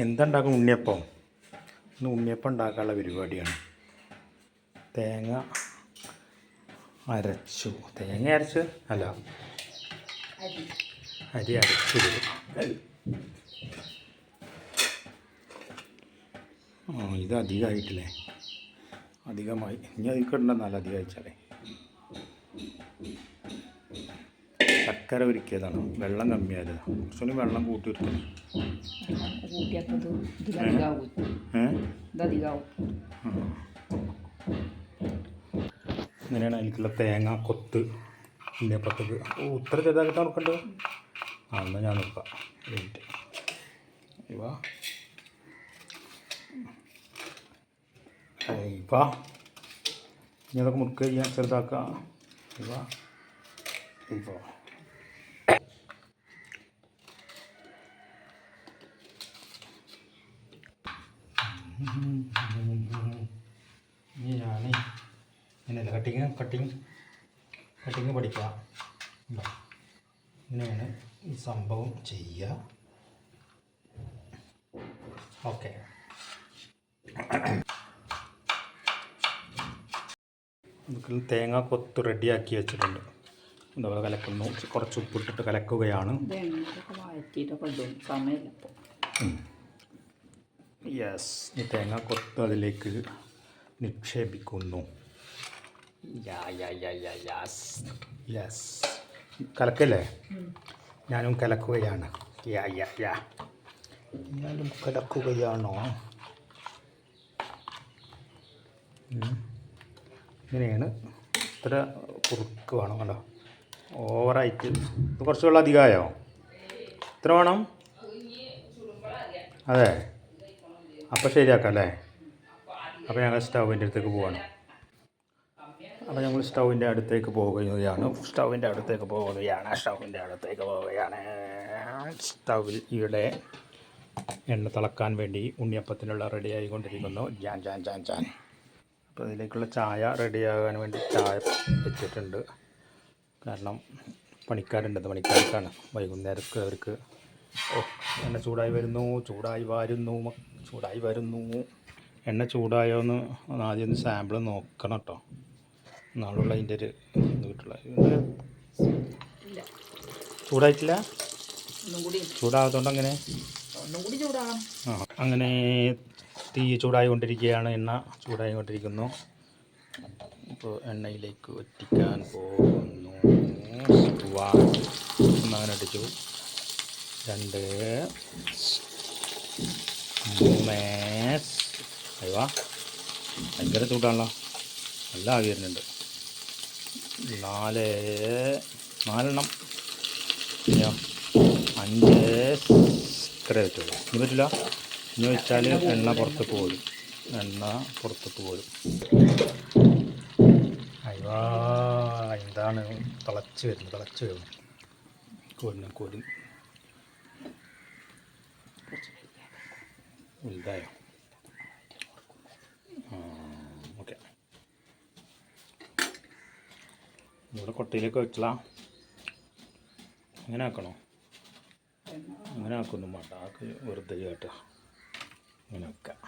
എന്തുണ്ടാക്കും? ഉണ്ണിയപ്പം. ഇന്ന് ഉണ്ണിയപ്പം ഉണ്ടാക്കാനുള്ള പരിപാടിയാണ്. തേങ്ങ അരച്ചു. തേങ്ങ അരച്ച് അല്ല, അരി അരച്ചു. ഇത് അധികമായിട്ടില്ലേ? അധികമായി. ഇനി അതിൽ കിടന്നാൽ അധികം അയച്ചാലേ. ശർക്കര ഒരുക്കിയതാണ്. വെള്ളം കമ്മിയായത്. കുറച്ചുകൂടി വെള്ളം കൂട്ടിയിട്ടുണ്ട്. ഇങ്ങനെയാണ് അതിലേക്കുള്ള തേങ്ങ കൊത്ത് ഉണ്ണിയപ്പത്തേക്ക്. ഇത്ര ചെറുതാക്കിട്ടാണ് നോക്കേണ്ടത്. എന്നാൽ ഞാൻ നോക്കാം. മിനിറ്റ് ഇവാ ഇവാ ഇനി അതൊക്കെ മുറുക്കുക ചെയ്യാൻ, ചെറുതാക്കാം. ഇവാ ഇവാ ഇനിയാണ് ഇങ്ങനെയല്ല കട്ടിങ് പഠിക്കാം. ഇങ്ങനെയാണ് ഈ സംഭവം ചെയ്യുക. ഓക്കെ. നമുക്ക് തേങ്ങ കൊത്ത് റെഡിയാക്കി വെച്ചിട്ടുണ്ട്. എന്താ കലക്കുന്നു. കുറച്ച് ഉപ്പിട്ടിട്ട് കലക്കുകയാണ്. യെസ്, ഈ തേങ്ങ കൊത്ത് അതിലേക്ക് നിക്ഷേപിക്കുന്നു. യെസ്, കലക്കല്ലേ? ഞാനും കലക്കുകയാണ്. ഞാനും കലക്കുകയാണോ? ഇങ്ങനെയാണ്. ഇത്ര കുറുക്ക് വേണം. കണ്ടോ, ഓവറായിട്ട്. ഇത് കുറച്ച് വെള്ളം അധികമായോ? ഇത്ര വേണം. അതെ, അപ്പോൾ ശരിയാക്കാം അല്ലേ? അപ്പോൾ ഞങ്ങൾ സ്റ്റൗവിൻ്റെ അടുത്തേക്ക് പോവുകയാണ്. സ്റ്റൗവിൻ്റെ അടുത്തേക്ക് പോവുകയാണ്. സ്റ്റൗവിൽ ഇവിടെ എണ്ണ തിളക്കാൻ വേണ്ടി ഉണ്ണിയപ്പത്തിനുള്ള റെഡി ആയിക്കൊണ്ടിരിക്കുന്നു. ജാൻ. അപ്പോൾ അതിലേക്കുള്ള ചായ റെഡിയാകാൻ വേണ്ടി ചായ വെച്ചിട്ടുണ്ട്. കാരണം പണിക്കാർക്കാണ് വൈകുന്നേരമൊക്കെ അവർക്ക്. എണ്ണ ചൂടായി വരുന്നു. എണ്ണ ചൂടായോന്ന് ആദ്യം ഒന്ന് സാമ്പിൾ നോക്കണം കേട്ടോ. നാളുള്ള അതിൻ്റെ ഒരു ഇത് കിട്ടുള്ള. ചൂടായിട്ടില്ല. ചൂടാകാത്തതുകൊണ്ട് അങ്ങനെ തീ ചൂടായിക്കൊണ്ടിരിക്കുകയാണ്. എണ്ണ ചൂടായിക്കൊണ്ടിരിക്കുന്നു. ഇപ്പോൾ എണ്ണയിലേക്ക് വറ്റിക്കാൻ പോകുന്നു. ഒന്നങ്ങനെ അടിച്ചു. 2 3 അയ്യോ, ഭയങ്കര ചൂടാണല്ലോ. നല്ല ആവി വരുന്നുണ്ട്. 4 4 5 ഇത്ര വെച്ചുള്ളൂ. ഇനി പറ്റില്ല. ഇനി വെച്ചാൽ എണ്ണ പുറത്തേക്ക് പോരും. അയ്യോ, എന്താണ് തിളച്ച് വരുന്നു. കോരി വലുതായോ? ഓക്കെ. ഇവിടെ കൊട്ടയിലേക്ക് വെച്ചാൽ അങ്ങനെ ആക്കണോ? അങ്ങനെ ആക്കൊന്നും വേണ്ട. ആക്ക് വെറുതെ കേട്ടോ. ഇങ്ങനെ വെക്കാം.